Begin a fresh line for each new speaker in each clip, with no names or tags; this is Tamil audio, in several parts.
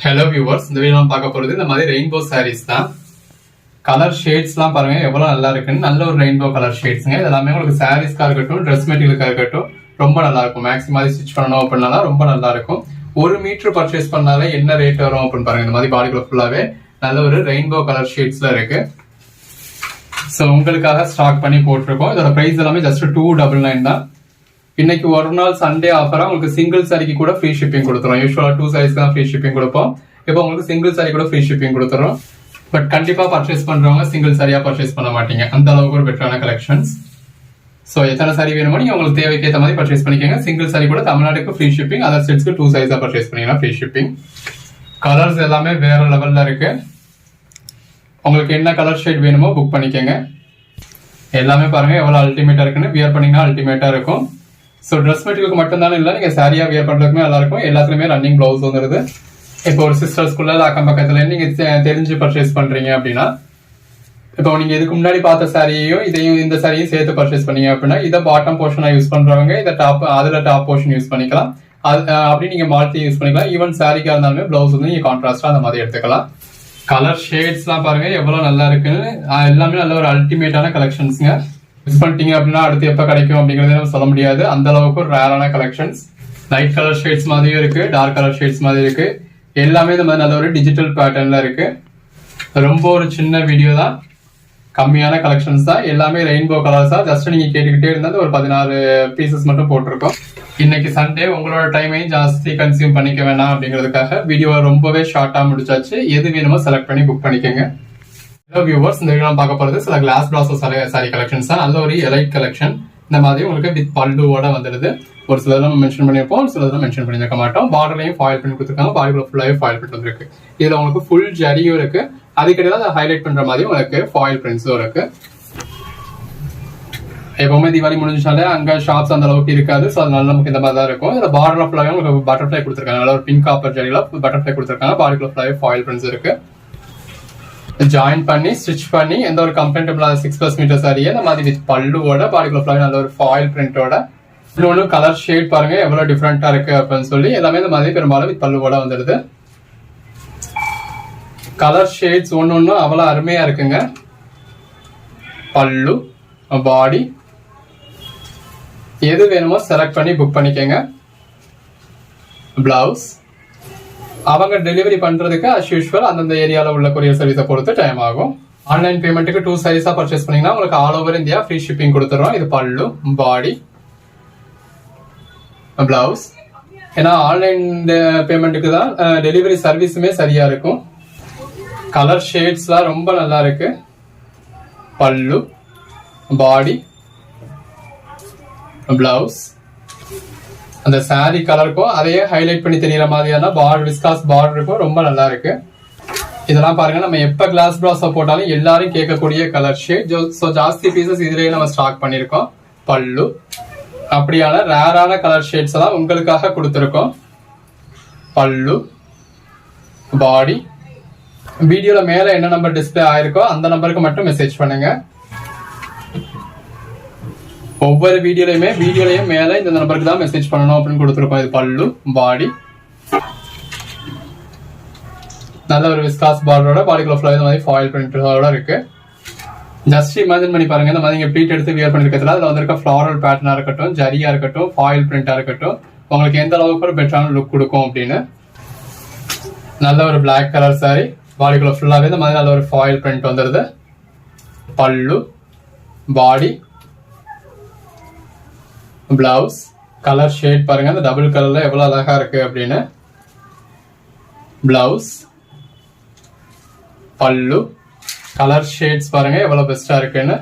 ஹலோ வியூவர்ஸ், இந்த வீடியோ நம்ம பார்க்க போறது இந்த மாதிரி ரெயின்போ சாரீஸ் தான். கலர் ஷேட்ஸ்லாம் பாருங்க எவ்வளவு நல்லா இருக்குன்னு. நல்ல ஒரு ரெயின்போ கலர் ஷேட்ஸ்ங்க. இது எல்லாமே உங்களுக்கு சாரீஸ்க்காக இருக்கட்டும், ட்ரெஸ் மெட்டீரியலுக்காக இருக்கட்டும் ரொம்ப நல்லா இருக்கும். மேக்ஸி மாதிரி ஸ்டிச் பண்ணணும் அப்படின்னா ரொம்ப நல்லா இருக்கும். 1 மீட்டர் பர்ச்சேஸ் பண்ணாலே என்ன ரேட் வரும் அப்படின்னு பாருங்க. இந்த மாதிரி பாடிக்குள்ள ஃபுல்லாவே நல்ல ஒரு ரெயின்போ கலர் ஷேட்ஸ்ல இருக்கு. ஸோ உங்களுக்காக ஸ்டாக் பண்ணி போட்டிருக்கோம். இதோட பிரைஸ் எல்லாமே ஜஸ்ட் 299 தான். இன்னைக்கு ஒரு நாள் சண்டே ஆஃபரா உங்களுக்கு சிங்கிள் சாரிக்கு கூட ஃப்ரீ ஷிப்பிங் கொடுத்துரும். யூஸ்வலா 2 சாரீஸ் தான் ஃப்ரீ ஷிப்பிங் கொடுப்போம். இப்போ உங்களுக்கு சிங்கிள் சாரி கூட ஃப்ரீ ஷிப்பிங் கொடுத்துரும். பட் கண்டிப்பா பர்ச்சேஸ் பண்றவங்க சிங்கிள் சாரியா பர்ச்சேஸ் பண்ண மாட்டீங்க. அந்த அளவுக்கு ஒரு பெட்டரான கலெக்ஷன்ஸ். ஸோ எத்தனை சாரி வேணுமோ நீங்க உங்களுக்கு தேவைக்கு ஏற்ற மாதிரி பர்ச்சேஸ் பண்ணிக்கோங்க. சிங்கிள் சாரி கூட தமிழ்நாட்டுக்கு ஃப்ரீ ஷிப்பிங், அதர் ஸ்டேட்ஸ்க்கு 2 சாரீஸா பர்ச்சேஸ் பண்ணீங்கன்னா ஃப்ரீ ஷிப்பிங். கலர்ஸ் எல்லாமே வேற லெவல்ல இருக்கு. உங்களுக்கு என்ன கலர் ஷேட் வேணுமோ புக் பண்ணிக்கோங்க. எல்லாமே பாருங்க எவ்வளவு அல்டிமேட்டா இருக்குன்னு. வியர் பண்ணீங்கன்னா அல்டிமேட்டா இருக்கும். ஸோ ட்ரெஸ் மெட்டீரியலுக்கு மட்டும் தானே இல்லை, நீங்க சாரியா வியர் பண்றதுக்குமே நல்லா இருக்கும். எல்லாத்துலயுமே ரன்னிங் பிளவுஸ் வந்துருது. இப்போ ஒரு சிஸ்டர்ஸ்குள்ள அக்கம் பக்கத்துல நீங்க தெரிஞ்சு பர்ச்சேஸ் பண்றீங்க அப்படின்னா, இப்போ நீங்க இதுக்கு முன்னாடி பார்த்த சாரியையும் இதையும் இந்த சாரியும் சேர்த்து பர்ச்சேஸ் பண்ணீங்க அப்படின்னா, இதை பாட்டம் போர்ஷனா யூஸ் பண்றவங்க இதை அதுல டாப் போர்ஷன் யூஸ் பண்ணிக்கலாம். அப்படி நீங்க மாற்றி யூஸ் பண்ணிக்கலாம். ஈவன் சாரிக்கா இருந்தாலுமே பிளவுஸ் வந்து நீங்க கான்ட்ராஸ்டா அந்த மாதிரி எடுத்துக்கலாம். கலர் ஷேட்ஸ் எல்லாம் பாருங்க எவ்வளவு நல்லா இருக்குன்னு. எல்லாமே நல்ல ஒரு அல்டிமேட்டான கலெக்ஷன்ஸ்ங்க. மிஸ் பண்ணிட்டீங்க அப்படின்னா அடுத்து எப்ப கிடைக்கும் அப்படிங்கறத சொல்ல முடியாது. அந்த அளவுக்கு ஒரு ரேரான கலெக்ஷன்ஸ். லைட் கலர் ஷேட்ஸ் மாதிரியும் இருக்கு, டார்க் கலர் ஷேட்ஸ் மாதிரி இருக்கு. எல்லாமே இந்த மாதிரி நல்ல ஒரு டிஜிட்டல் பேட்டர்ன்ல இருக்கு. ரொம்ப ஒரு சின்ன வீடியோ தான், கம்மியான கலெக்ஷன்ஸ் தான். எல்லாமே ரெயின்போ கலர்ஸ் தான். ஜஸ்ட் நீங்க கேட்டுக்கிட்டே இருந்தா ஒரு 16 பீசஸ் மட்டும் போட்டிருக்கோம். இன்னைக்கு சண்டே உங்களோட டைமையும் ஜாஸ்தி கன்சியூம் பண்ணிக்க வேணாம் அப்படிங்கிறதுக்காக வீடியோ ரொம்பவே ஷார்ட்டா முடிச்சாச்சு. எது வேணுமோ செலக்ட் பண்ணி புக் பண்ணிக்கோங்க. ஹலோ வியூவர்ஸ், இந்த வீடியோ பார்க்க போறது சில கிளாஸ் பிளாசோ சாரி கலெக்ஷன்ஸ் தான். நல்ல ஒரு எலைட் கலெக்ஷன். இந்த மாதிரி உங்களுக்கு வித் பல்லுவோட வந்துடுது. ஒரு சிலர் மென்ஷன் பண்ணிருப்போம், ஒரு சிலர் மென்ஷன் பண்ணிருக்க மாட்டோம். பார்டர்லையும் ஃபாயில் பண்ணி கொடுத்துருக்காங்க, பாடிக்குள்ள ஃபுல்லாவே ஃபாயில் பிரிண்ட் வந்துருக்கு. இதுல உங்களுக்கு ஃபுல் ஜரியும் இருக்கு, அதுக்கிடையில அதை ஹைலைட் பண்ற மாதிரி உங்களுக்கு ஃபாயில் பிரிண்ட்ஸும் இருக்கு. எப்பவுமே தீபாவளி முடிஞ்சாலே அங்க ஷாப்ஸ் அந்த அளவுக்கு இருக்காது. ஸோ அதனால நமக்கு இந்த மாதிரி தான் இருக்கும். இதுல பார்டர் ஃபுல்லாவே உங்களுக்கு பட்டர்ஃபிளை கொடுத்துருக்காங்க. நல்ல ஒரு பிங்க் காப்பர் ஜரியில பட்டர்ஃபிளை கொடுத்துருக்காங்க. பாடிக்குள்ள ஃபுல்லாவே ஃபாயில் பிரிண்ட்ஸ் இருக்கு. ஜாயின் பண்ணி ஸ்டிச் பண்ணி எந்த ஒரு கம்ப்ளைண்ட் இல்லாத 6+ மீட்டர் சாரியே இந்த மாதிரி வித் பல்லுவோட பாடிக்குள்ள ஃபுல்லாவே நல்ல ஒரு ஃபாயில் பிரிண்டோட. இன்னொன்று கலர் ஷேட் பாருங்க எவ்வளவு டிஃப்ரெண்டா இருக்கு அப்படின்னு சொல்லி. எல்லாமே இந்த மாதிரி பெரும்பாலும் வித் பல்லுவோட வந்துடுது. கலர் ஷேட்ஸ் ஒன்னு அவ்வளவு அருமையா இருக்குங்க. பல்லு, பாடி எது வேணுமோ செலக்ட் பண்ணி புக் பண்ணிக்கங்க. பிளவுஸ் அவங்க டெலிவரி பண்றதுக்கு அஸ் யூஷுவல் அந்தந்த ஏரியால உள்ள கொரியர் சர்வீஸை பொறுத்து டைம் ஆகும். ஆன்லைன் பேமெண்ட்டுக்கு 2 சாரீஸா பர்ச்சேஸ் பண்ணீங்கன்னா உங்களுக்கு all over India free shipping கொடுத்துறோம். இது பல்லு, பாடி, பிளவுஸ். ஏன்னா ஆன்லைன் பேமெண்ட்டுக்கு தான் டெலிவரி சர்வீஸுமே சரியா இருக்கும். கலர் ஷேட்ஸ்லாம் ரொம்ப நல்லா இருக்கு. பல்லு, பாடி, பிளவுஸ். அந்த சாரி கலருக்கும் அதையே ஹைலைட் பண்ணி தெரியற மாதிரியான விஸ்காஸ் பார்டர் இருக்கும். ரொம்ப நல்லா இருக்கு. இதெல்லாம் பாருங்க, நம்ம எப்ப கிளாஸ் பிளாஸா போட்டாலும் எல்லாரும் கேட்கக்கூடிய கலர் ஷேட். ஜாஸ்தி பீசஸ் இதுலயே நம்ம ஸ்டாக் பண்ணிருக்கோம். பல்லு அப்படியான ரேரான கலர் ஷேட்ஸ் எல்லாம் உங்களுக்காக கொடுத்துருக்கோம். பல்லு, பாடி. வீடியோல மேல என்ன நம்பர் டிஸ்பிளே ஆயிருக்கோ அந்த நம்பருக்கு மட்டும் மெசேஜ் பண்ணுங்க. ஒவ்வொரு வீடியோலயும் மேல இந்த நம்பருக்கு தான் மெசேஜ் பண்ணணும் அப்படின்னு கொடுத்துருக்கோம். இது பல்லு, பாடி. நல்ல ஒரு விஸ்காஸ் பார்டரோட பாடிக்குள்ள ஃபுல்லா இந்த மாதிரி ஃபாயில் பிரிண்டோட இருக்கு. ஜஸ்ட் இமேஜின் பண்ணி பாருங்க, இந்த மாதிரி நீங்க ப்ளீட் எடுத்து வியர் பண்ணிருக்கிறதுல அதுல வந்திருக்க ஃபிளாரல் பேட்டர்னா இருக்கட்டும், ஜரியா இருக்கட்டும், ஃபாயில் பிரிண்டா இருக்கட்டும், உங்களுக்கு எந்த அளவுக்கு ஒரு பெட்டரான லுக் கொடுக்கும் அப்படின்னு. நல்ல ஒரு பிளாக் கலர் சாரி, பாடிக்குள்ள ஃபுல்லாவே இந்த மாதிரி நல்ல ஒரு ஃபாயில் பிரிண்ட் வந்துருது. பல்லு, பாடி, பிளவுஸ். கலர் ஷேட் பாருங்க, அந்த டபுள் கலர்ல எவ்வளவு அழகா இருக்கு அப்படின்னு. பிளவுஸ், பல்லு. கலர் ஷேட்ஸ் பாருங்க எவ்வளவு பெஸ்டா இருக்குன்னு.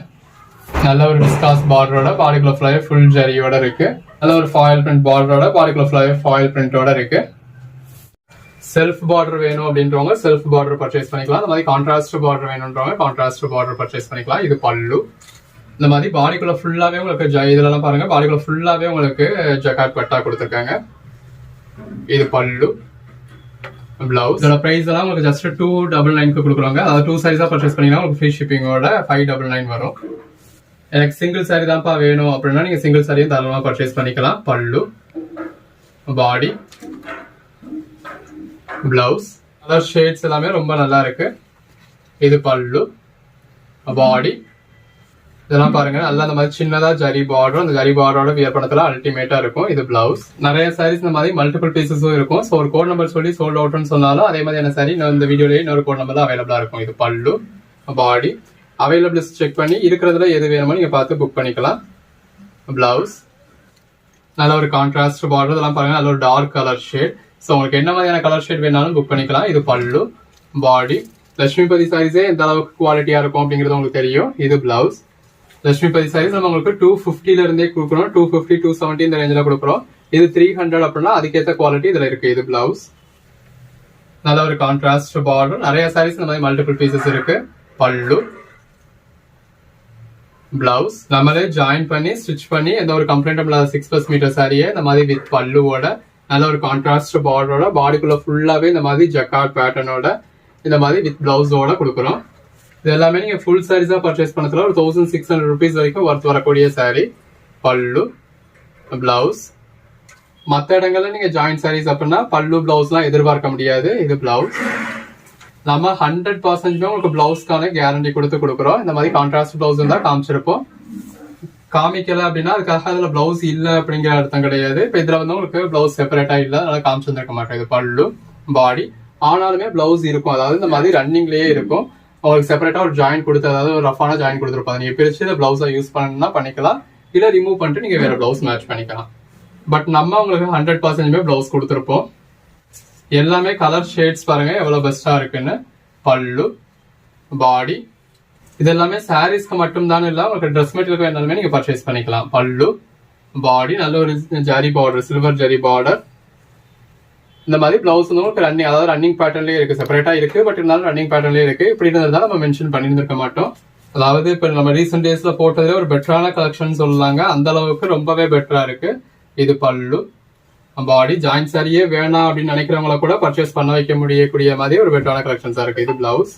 நல்ல ஒரு டிஸ்காஸ் பார்டரோட பாடிக்குள்ள ஃபுல்லாவே ஃபுல் ஜரியோட இருக்கு. நல்ல ஒரு ஃபாயில் பிரிண்ட் பார்டரோட பாடிக்குள்ள ஃபுல்லாவே ஃபாயில் பிரிண்டோட இருக்கு. செல்ஃப் பார்டர் வேணும் அப்படின்றவங்க செல்ஃப் பார்டர் பர்ச்சேஸ் பண்ணிக்கலாம். அந்த மாதிரி கான்ட்ராஸ்ட் பார்டர் வேணும்ன்றவங்க கான்ட்ராஸ்ட் பார்டர் பர்ச்சேஸ் பண்ணிக்கலாம். இது பல்லு. இந்த மாதிரி பாடிக்குள்ள ஃபுல்லாவே உங்களுக்கு இதெல்லாம் பாருங்க, பாடிக்குள்ள ஃபுல்லாவே உங்களுக்கு ஜக்காட் பட்டா கொடுத்துருக்காங்க. இது பல்லு, பிளவுஸ். இதோட பிரைஸ் எல்லாம் உங்களுக்கு ஜஸ்ட் 299 கொடுக்குறாங்க. அதாவது 2 சாரீஸா பர்ச்சேஸ் பண்ணீங்கன்னா உங்களுக்கு ஃப்ரீ ஷிப்பிங்கோட 599 வரும். எனக்கு சிங்கிள் சாரி தான்ப்பா வேணும் அப்படின்னா நீங்க சிங்கிள் சாரியும் தாராளமா பர்ச்சேஸ் பண்ணிக்கலாம். பல்லு, பாடி, blouse கலர் ஷேட்ஸ் எல்லாமே ரொம்ப நல்லா இருக்கு. இது பல்லு, பாடி இதெல்லாம் பாருங்க. நல்லா அந்த மாதிரி சின்னதா ஜரி பார்டர், அந்த ஜரி பார்டரோட வியர் பண்ணத்துல அல்டிமேட்டா இருக்கும். இது பிளவுஸ். நிறைய சாரீஸ் இந்த மாதிரி மல்டிபிள் பீசஸும் இருக்கும். ஸோ ஒரு கோட் நம்பர் சொல்லி சோல்ட் அவுட்னு சொன்னாலும் அதே மாதிரியான சாரி இந்த வீடியோலயே இன்னொரு கோட் நம்பர் தான் அவைலபிளா இருக்கும். இது பல்லு, பாடி அவைலபிள் செக் பண்ணி இருக்கிறதுல எது வேணுமோ நீங்க பார்த்து புக் பண்ணிக்கலாம். பிளவுஸ் நல்ல ஒரு கான்ட்ராஸ்ட் பார்டர், இதெல்லாம் பாருங்க நல்ல ஒரு டார்க் கலர் ஷேட். ஸோ உங்களுக்கு என்ன மாதிரியான கலர் ஷேட் வேணாலும் புக் பண்ணிக்கலாம். இது பல்லு, பாடி. லட்சுமிபதி சாரீஸே எந்த அளவுக்கு குவாலிட்டியா இருக்கும் அப்படிங்கிறது உங்களுக்கு தெரியும். இது பிளவுஸ். லட்சுமிபதி சாரீஸ் நம்ம உங்களுக்கு 250ல இருந்தே கொடுக்குறோம். 250, 270 இந்த ரேஞ்சில் கொடுக்குறோம். இது 300 அப்படின்னா அதுக்கேற்ற குவாலிட்டி இதுல இருக்கு. இது பிளவுஸ். நல்ல ஒரு கான்ட்ராஸ்ட் பார்டர். நிறைய சாரீஸ் இந்த மாதிரி மல்டிபிள் பீசஸ் இருக்கு. பல்லு, பிளவுஸ் நம்மளே ஜாயின் பண்ணி ஸ்டிச் பண்ணி எந்த ஒரு கம்ப்ளைண்ட்டும் இல்லாத 6+ மீட்டர் சாரியை இந்த மாதிரி வித் பல்லுவோட நல்ல ஒரு கான்ட்ராஸ்ட் பார்டரோட பாடிக்குள்ள ஃபுல்லாவே இந்த மாதிரி ஜக்கார்ட் பேட்டர்னோட இந்த மாதிரி வித் பிளவுஸோட கொடுக்குறோம். இது எல்லாமே நீங்க ஃபுல் சாரீஸா பர்ச்சேஸ் பண்ணதுல ஒரு 1600 rupees வரைக்கும் ஒர்த் வரக்கூடிய சாரி. பல்லு, பிளவுஸ். மற்ற இடங்கள்ல நீங்க ஜாயின் சாரீஸ் அப்படின்னா பல்லு பிளவுஸ் எல்லாம் எதிர்பார்க்க முடியாது. இது பிளவுஸ். நம்ம 100% உங்களுக்கு பிளவுஸ்க்கான கேரண்டி கொடுக்குறோம். இந்த மாதிரி கான்ட்ராஸ்ட் பிளவுஸ் தான் காமிச்சிருப்போம். காமிக்கல அப்படின்னா அதுக்காக அதுல பிளவுஸ் இல்ல அப்படிங்கிற அர்த்தம் கிடையாது. இப்ப இதுல வந்து உங்களுக்கு பிளவுஸ் செப்பரேட்டா இல்ல, அதனால காமிச்சிருக்க மாட்டேன். இது பல்லு, பாடி. ஆனாலுமே பிளவுஸ் இருக்கும். அதாவது இந்த மாதிரி ரன்னிங்லயே இருக்கும். உங்களுக்கு செப்பரேட்டா ஒரு ஜாயின் கொடுத்து, அதாவது ஒரு ரஃபான ஜாயின் கொடுத்துருப்பாங்க. நீங்க பிரிச்சு இந்த பிளவுஸை யூஸ் பண்ணணும்னா பண்ணிக்கலாம், இல்ல ரிமூவ் பண்ணிட்டு நீங்க வேற பிளவுஸ் மேட்ச் பண்ணிக்கலாம். பட் நம்ம உங்களுக்கு 100% பிளவுஸ் கொடுத்துருப்போம். எல்லாமே கலர் ஷேட்ஸ் பாருங்க எவ்வளவு பெஸ்டா இருக்குன்னு. பல்லு, பாடி. இது எல்லாமே சாரீஸ்க்கு மட்டும் தான் இல்ல, உங்களுக்கு ட்ரெஸ் மெட்டீரியல் வேணாலுமே நீங்க பர்ச்சேஸ் பண்ணிக்கலாம். பல்லு, பாடி. நல்ல ஒரு zari border, silver zari border. இந்த மாதிரி பிளவுஸ் வந்து உங்களுக்கு ரன்னிங், அதாவது ரன்னிங் பேட்டர்ன்லயே இருக்கு. செப்பரேட்டா இருக்கு, பட் இருந்தாலும் ரன்னிங் பேட்டர்ன்லயே இருக்கு. இப்படி இருந்ததுதான் நம்ம மென்ஷன் பண்ணியிருந்திருக்க மாட்டோம். அதாவது இப்ப நம்ம ரீசெண்ட் டேஸ்ல போட்டதுல ஒரு பெட்டரான கலெக்ஷன் சொல்லலாங்க. அந்த அளவுக்கு ரொம்பவே பெட்டரா இருக்கு. இது பல்லு, பாடி. ஜாயின் சாரியே வேணாம் அப்படின்னு நினைக்கிறவங்கள கூட பர்ச்சேஸ் பண்ண வைக்க முடியக்கூடிய மாதிரி ஒரு பெட்டரான கலெக்ஷன்ஸா இருக்கு. இது பிளவுஸ்.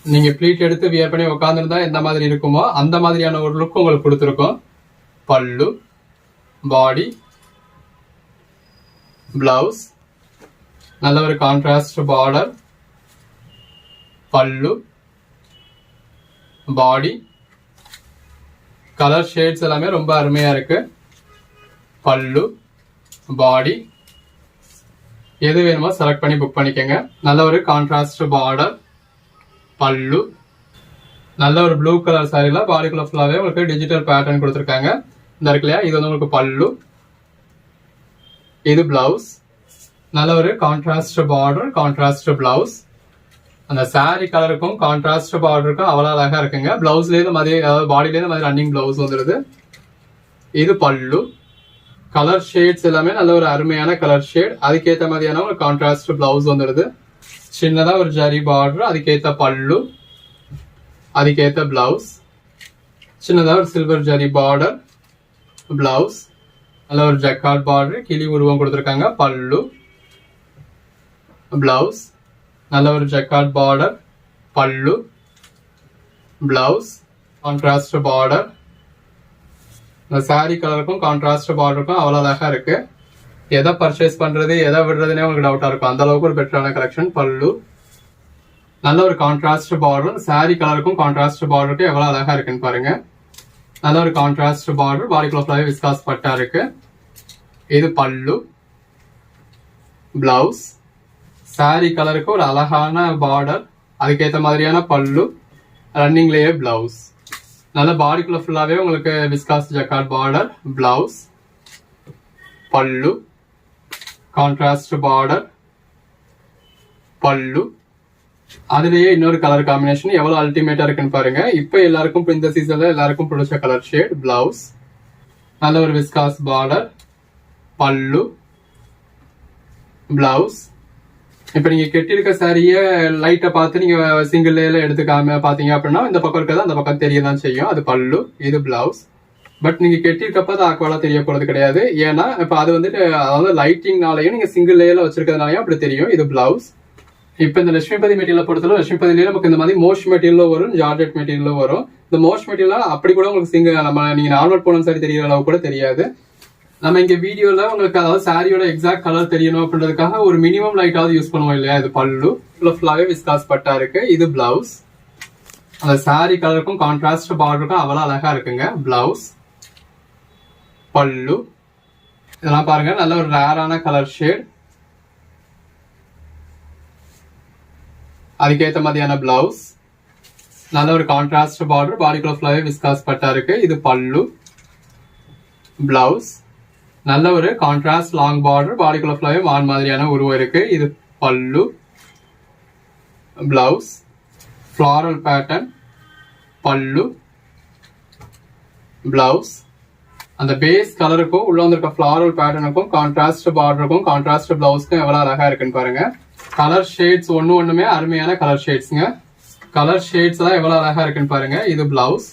நீங்க ப்ளீட் எடுத்து வியர் பண்ணி உட்காந்துருந்தா எந்த மாதிரி இருக்குமோ அந்த மாதிரியான ஒரு லுக் உங்களுக்கு கொடுத்துருக்கோம். பல்லு, பாடி, பிளவுஸ். நல்ல ஒரு கான்ட்ராஸ்ட் பார்டர். பல்லு, பாடி. கலர் ஷேட்ஸ் எல்லாமே ரொம்ப அருமையா இருக்கு. பல்லு, பாடி. எது வேணுமோ செலக்ட் பண்ணி புக் பண்ணிக்கோங்க. நல்ல ஒரு கான்ட்ராஸ்ட் பார்டர், பல்லு. நல்ல ஒரு ப்ளூ கலர் சாரில பாடிக்குள்ள ஃபுல்லாவே உங்களுக்கு டிஜிட்டல் பேட்டர்ன் கொடுத்துருக்காங்க. இந்த இருக்கு இல்லையா, இது வந்து உங்களுக்கு பல்லு. இது பிளவுஸ். நல்ல ஒரு கான்ட்ராஸ்ட் பார்டர், கான்ட்ராஸ்ட் பிளவுஸ். அந்த சாரி கலருக்கும் கான்ட்ராஸ்ட் பார்டருக்கும் அவ்வளவு அழகா இருக்குங்க. பிளவுஸ்லேயே இந்த மாதிரி, அதாவது பாடியிலே இந்த மாதிரி ரன்னிங் பிளவுஸ் வந்துருது. இது பல்லு. கலர் ஷேட்ஸ் எல்லாமே நல்ல ஒரு அருமையான கலர் ஷேட். அதுக்கேற்ற மாதிரியான ஒரு கான்ட்ராஸ்ட் பிளவுஸ் வந்துருது. சின்னதா ஒரு ஜரி பார்டர், அதுக்கேற்ற பல்லு, அதுக்கேற்ற பிளவுஸ். சின்னதா ஒரு சில்வர் ஜரி பார்டர், பிளவுஸ். நல்ல ஒரு ஜக்கார்ட் பார்டர், கிளி உருவம் கொடுத்துருக்காங்க. பல்லு, பிளவுஸ். நல்ல ஒரு ஜக்கார்ட் பார்டர், பல்லு, பிளவுஸ். Contrast border. இந்த சாரி கலருக்கும் கான்ட்ராஸ்ட் பார்டருக்கும் அவ்வளவு அழகா இருக்கு. எதை பர்ச்சேஸ் பண்றது எதை விடுறதுனே உங்களுக்கு டவுட்டா இருக்கும். அந்த அளவுக்கு ஒரு பெட்டரான கலெக்ஷன். பல்லு. நல்ல ஒரு கான்ட்ராஸ்ட் பார்டர். சாரி கலருக்கும் கான்ட்ராஸ்ட் பார்டருக்கும் எவ்வளவு அழகா இருக்குன்னு பாருங்க. நல்ல ஒரு கான்ட்ராஸ்ட் பார்டர். பாடிக்குள்ள ஃபுல்லாவே விஸ்காஸ் பட்டா இருக்கு. இது பல்லு, பிளவுஸ். சாரி கலருக்கு ஒரு அழகான பார்டர், அதுக்கேற்ற மாதிரியான பல்லு, ரன்னிங்லேயே பிளவுஸ். நல்ல பாடிக்குள்ள ஃபுல்லாவே உங்களுக்கு விஸ்காஸ் ஜக்கார்ட் பார்டர், பிளவுஸ், பல்லு, கான்ட்ராஸ்ட் பார்டர், பல்லு. அதுலயே இன்னொரு கலர் காம்பினேஷன் எவ்வளவு அல்டிமேட்டா இருக்குன்னு பாருங்க. இப்ப எல்லாருக்கும் இந்த சீசன்ல எல்லாருக்கும் பிடிச்ச கலர் ஷேட். பிளவுஸ். நல்ல ஒரு விஸ்காஸ் பார்டர், பல்லு, பிளவுஸ். இப்ப நீங்க கெட்டிருக்க சாரிய லைட்டை பார்த்து நீங்க சிங்கிள் லேயர்ல எடுத்துக்காம பாத்தீங்க அப்படின்னா இந்த பக்கம் இருக்கிறது அந்த பக்கம் தெரியதான் செய்யும். அது பல்லு. இது பிளவுஸ். பட் நீங்க கெட்டிருக்கப்ப அது ஆக்வலா தெரிய போறது கிடையாது. ஏன்னா இப்ப அது வந்துட்டு, அதாவது லைட்டிங்னாலையும் நீங்க சிங்கிள் லேயர்ல வச்சிருக்கிறதுனாலயும் அப்படி தெரியும். இது பிளவுஸ். இப்ப இந்த லட்சுமிபதி மெட்டீரியல் பொறுத்தவரை லட்சுமிபதியில நமக்கு இந்த மாதிரி மோஸ்ட் மெட்டீரியலும் வரும், ஜார்ஜெட் மெட்டீரியலும் வரும். இந்த மோஸ்ட் மெட்டீரியல் அப்படி கூட உங்களுக்கு நீங்க நார்மல் போன சாரி தெரியற அளவு கூட தெரியாது. நம்ம இங்க வீடியோல உங்களுக்கு அதாவது சாரியோட எக்ஸாக்ட் கலர் தெரியணும் அப்படின்றதுக்காக ஒரு மினிமம் லைட்டாவது யூஸ் பண்ணுவோம் இல்லையா. இது பல்லு, ஃபுல்லாவே விஸ்காஸ் பட்டா இருக்கு. இது பிளவுஸ். அந்த சாரி கலருக்கும் கான்ட்ராஸ்ட் பார்டருக்கும் அவ்வளவு அழகா இருக்குங்க. பிளவுஸ், பல்லு, இதெல்லாம் பாருங்க நல்ல ஒரு ரேரான கலர் ஷேட். அதுக்கேற்ற மாதிரியான பிளவுஸ், நல்ல ஒரு கான்ட்ராஸ்ட் பார்டர், பாடிக்குள்ள ஃபுல்லாவே விஸ்காஸ் பட்டா இருக்கு. இது பல்லு, பிளவுஸ், நல்ல ஒரு கான்ட்ராஸ்ட் லாங் பார்டர், பாடிக்குள்ள ஃபுல்லாவே மான் மாதிரியான உருவம் இருக்கு. இது பல்லு, பிளவுஸ், ஃபிளாரல் பேட்டர்ன், பல்லு, பிளவுஸ். அந்த பேஸ் கலருக்கும் உள்ள வந்திருக்க ஃபிளாரல் பேட்டர்னுக்கும் கான்ட்ராஸ்ட் பார்டருக்கும் கான்ட்ராஸ்ட் பிளவுஸ்க்கும் எவ்வளவு அழகா இருக்குன்னு பாருங்க. கலர் ஷேட்ஸ் ஒண்ணுமே அருமையான கலர் ஷேட்ஸ்ங்க. கலர் ஷேட்ஸ் எல்லாம் எவ்வளவு அழகா இருக்குன்னு பாருங்க. இது பிளவுஸ்,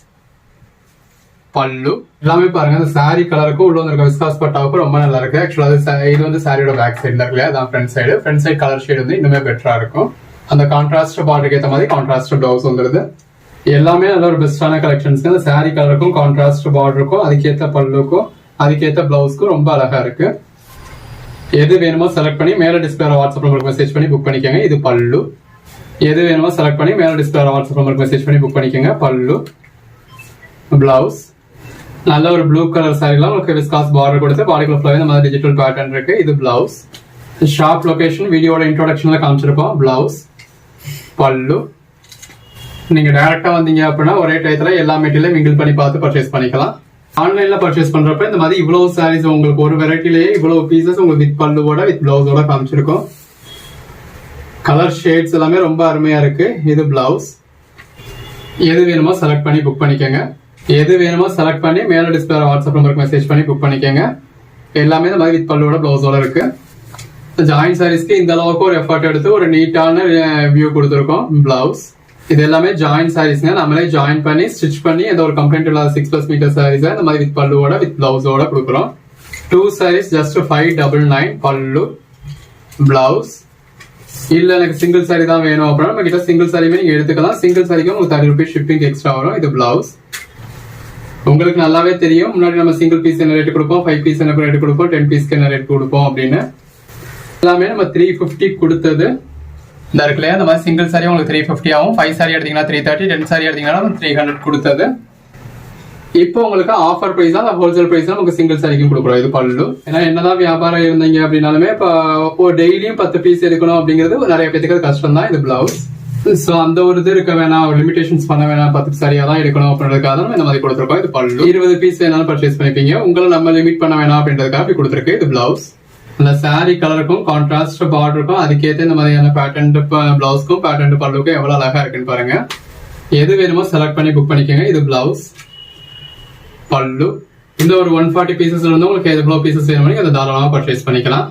பல்லு, எல்லாமே பாருங்க. இந்த சாரி கலருக்கும் உள்ள வந்திருக்க விஸ்காஸ் பட்டாவுக்கும் ரொம்ப நல்லா இருக்கு. ஆக்சுவலா இது வந்து சாரியோட பேக் சைட்ல இருக்கு, அதான் front side. Front side colour shade வந்து இன்னுமே பெட்டரா இருக்கும். அந்த கான்ட்ராஸ்ட் பார்டருக்கு ஏற்ற மாதிரி கான்ட்ராஸ்ட் பிளவுஸ் வந்துருது. எல்லாமே நல்ல ஒரு பெஸ்டான கலெக்ஷன்ஸ். இந்த சாரி கலருக்கும் கான்ட்ராஸ்ட் பார்டருக்கும் அதுக்கேற்ற பல்லுக்கும் அதுக்கேற்ற பிளவுஸ்க்கும் ரொம்ப அழகா இருக்கு. எது வேணுமோ செலக்ட் பண்ணி மேல டிஸ்பிளே வாட்ஸ்அப் நம்பருக்கு மெசேஜ் பண்ணி புக் பண்ணிக்கோங்க. இது பல்லு. எது வேணுமோ செலக்ட் பண்ணி மேல டிஸ்பிளே வாட்ஸ்அப் நம்பருக்கு மெசேஜ் பண்ணி புக் பண்ணிக்கோங்க. பல்லு, பிளவுஸ், நல்ல ஒரு ப்ளூ கலர் சாரிலாம் உங்களுக்கு விஸ்காஸ் பார்டர் கொடுத்து பாடிக்குள்ள ஃபுல்லாவே இந்த மாதிரி டிஜிட்டல் பேட்டர்ன் இருக்கு. இது பிளவுஸ். ஷாப் லொகேஷன் வீடியோட இன்ட்ரோடக்ஷன்ல காமிச்சிருப்போம். பிளவுஸ், பல்லு. நீங்க டைரக்டா வந்தீங்க அப்படின்னா ஒரே டயத்துல எல்லா மெட்டீரியலும் மிங்கிள் பண்ணி பார்த்து பர்ச்சேஸ் பண்ணிக்கலாம். ஆன்லைன்ல பர்ச்சேஸ் பண்றப்ப இந்த மாதிரி இவ்வளவு சாரீஸ் உங்களுக்கு ஒரு வெரைட்டிலேயே இவ்வளவு பீசஸ் உங்களுக்கு வித் பல்லுவோட வித் பிளவுஸோட காமிச்சிருக்கோம். கலர் ஷேட்ஸ் எல்லாமே ரொம்ப அருமையா இருக்கு. இது பிளவுஸ். எது வேணுமோ செலக்ட் பண்ணி புக் பண்ணிக்கோங்க. எது வேணுமோ செலக்ட் பண்ணி மேல டிஸ்பிளே வாட்ஸ்அப் நம்பருக்கு மெசேஜ் பண்ணி புக் பண்ணிக்கோங்க. எல்லாமே இந்த மாதிரி வித் பல்லுவோட பிளவுஸோட இருக்கு. ஜாயின் சாரீஸ்க்கு இந்த அளவுக்கு ஒரு எஃபர்ட் எடுத்து ஒரு நீட்டான வியூ கொடுத்துருக்கோம். பிளவுஸ். இது எல்லாமே ஜாயின் சாரீஸ்ங்க. நம்மளே ஜாயின் பண்ணி ஸ்டிச் பண்ணி எந்த ஒரு கம்ப்ளைண்ட் இல்லாத 6+ மீட்டர் சாரீஸ் இந்த மாதிரி வித் பல்லுவோட வித் பிளவுஸோட கொடுக்குறோம். 2 சாரீஸ் ஜஸ்ட் 599. பல்லு, பிளவுஸ். இல்ல எனக்கு சிங்கிள் சாரி தான் வேணும் அப்படின்னா நம்ம கிட்ட சிங்கிள் சாரியுமே நீங்க எடுத்துக்கலாம். சிங்கிள் சாரிக்கும் உங்களுக்கு 30 ரூபீஸ் ஷிப்பிங் எக்ஸ்ட்ரா வரும். இது பிளவுஸ். உங்களுக்கு நல்லாவே தெரியும் முன்னாடி நம்ம சிங்கிள் பீஸ் என்ன ரேட் கொடுப்போம், 5 பீஸ் என்ன ரேட் கொடுப்போம், 10 பீஸ்க்கு என்ன ரேட் கொடுப்போம் அப்படின்னு. எல்லாமே நம்ம 350 கொடுத்தது இந்த இருக்குல்லையா. இந்த மாதிரி சிங்கிள் சாரி உங்களுக்கு 350 ஆகும். 5 சாரி எடுத்தீங்கன்னா 330, 10 சாரி எடுத்தீங்கன்னா 300 கொடுத்தது. இப்போ உங்களுக்கு ஆஃபர் பிரைஸ் தான், ஹோல்சேல் பிரைஸ் நமக்கு சிங்கிள் சாரிக்கும் கொடுக்குறோம். இது பல்லு. ஏன்னா என்னதான் வியாபாரம் இருந்தீங்க அப்படின்னாலுமே இப்போ டெய்லியும் 10 பீஸ் எடுக்கணும் அப்படிங்கிறது நிறைய பேருக்கு கஷ்டம் தான். இது பிளவுஸ். சோ அந்த ஒரு இது இருக்க வேணாம், லிமிடேஷன்ஸ் பண்ண வேணாம், 10 சாரியா தான் எடுக்கணும் அப்படின்றதுக்காக தான் இந்த மாதிரி கொடுத்துருக்கோம். இது பல்லு. 20 பீஸ் வேணாலும் பர்ச்சேஸ் பண்ணிப்பீங்க. உங்களை நம்ம லிமிட் பண்ண வேணாம் அப்படின்றதுக்காக இப்படி கொடுத்துருக்கு. இது பிளவுஸ். அந்த சாரி கலருக்கும் கான்ட்ராஸ்ட் பார்டருக்கும் அதுக்கேற்ற இந்த மாதிரியான பேட்டர்ன் பிளவுஸ்க்கும் பேட்டர்ன் பல்லுக்கும் எவ்வளவு அழகா இருக்குன்னு பாருங்க. எது வேணுமோ செலக்ட் பண்ணி புக் பண்ணிக்கோங்க. இது பிளவுஸ், பல்லு. இந்த ஒரு 140 பீசஸ்ல இருந்து உங்களுக்கு எவ்வளவு பீசஸ் வேணுமோ அதை தாராளமா பர்ச்சேஸ் பண்ணிக்கலாம்.